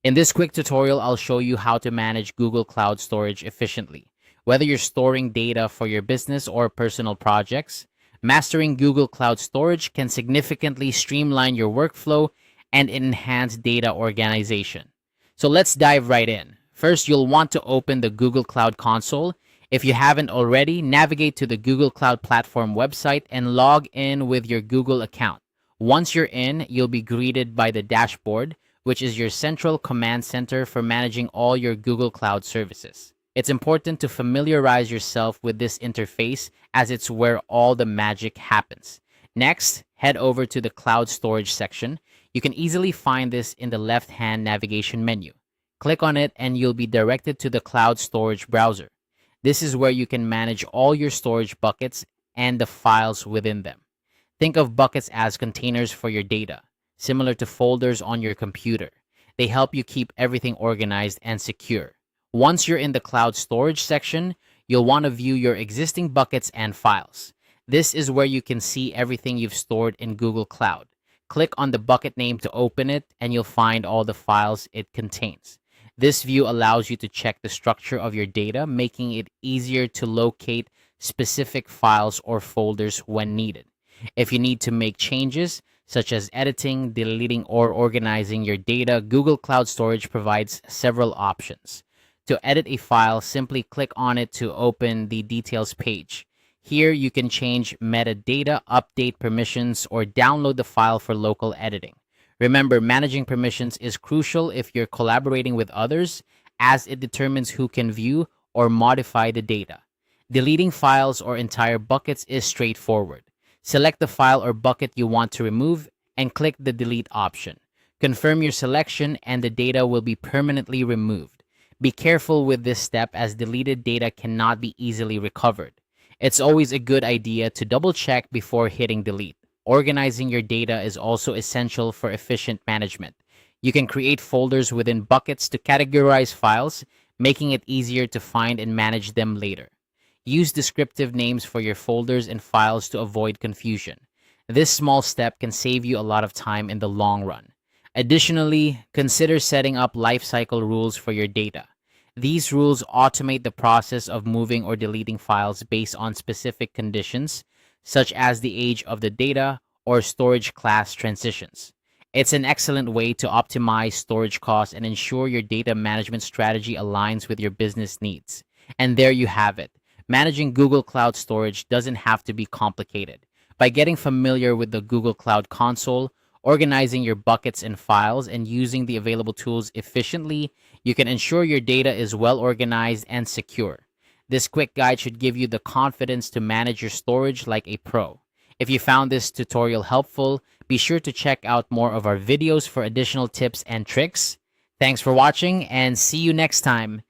In this quick tutorial, I'll show you how to manage Google Cloud Storage efficiently. Whether you're storing data for your business or personal projects, mastering Google Cloud Storage can significantly streamline your workflow and enhance data organization. So let's dive right in. First, you'll want to open the Google Cloud Console. If you haven't already, navigate to the Google Cloud Platform website and log in with your Google account. Once you're in, you'll be greeted by the dashboard, which is your central command center for managing all your Google Cloud services. It's important to familiarize yourself with this interface as it's where all the magic happens. Next, head over to the Cloud Storage section. You can easily find this in the left-hand navigation menu. Click on it and you'll be directed to the Cloud Storage browser. This is where you can manage all your storage buckets and the files within them. Think of buckets as containers for your data, similar to folders on your computer. They help you keep everything organized and secure. Once you're in the cloud storage section, you'll want to view your existing buckets and files. This is where you can see everything you've stored in Google Cloud. Click on the bucket name to open it, and you'll find all the files it contains. This view allows you to check the structure of your data, making it easier to locate specific files or folders when needed. If you need to make changes, such as editing, deleting, or organizing your data, Google Cloud Storage provides several options. To edit a file, simply click on it to open the details page. Here, you can change metadata, update permissions, or download the file for local editing. Remember, managing permissions is crucial if you're collaborating with others, as it determines who can view or modify the data. Deleting files or entire buckets is straightforward. Select the file or bucket you want to remove and click the delete option. Confirm your selection and the data will be permanently removed. Be careful with this step as deleted data cannot be easily recovered. It's always a good idea to double check before hitting delete. Organizing your data is also essential for efficient management. You can create folders within buckets to categorize files, making it easier to find and manage them later. Use descriptive names for your folders and files to avoid confusion. This small step can save you a lot of time in the long run. Additionally, consider setting up lifecycle rules for your data. These rules automate the process of moving or deleting files based on specific conditions, such as the age of the data or storage class transitions. It's an excellent way to optimize storage costs and ensure your data management strategy aligns with your business needs. And there you have it. Managing Google Cloud Storage doesn't have to be complicated. By getting familiar with the Google Cloud Console, organizing your buckets and files, and using the available tools efficiently, you can ensure your data is well organized and secure. This quick guide should give you the confidence to manage your storage like a pro. If you found this tutorial helpful, be sure to check out more of our videos for additional tips and tricks. Thanks for watching and see you next time.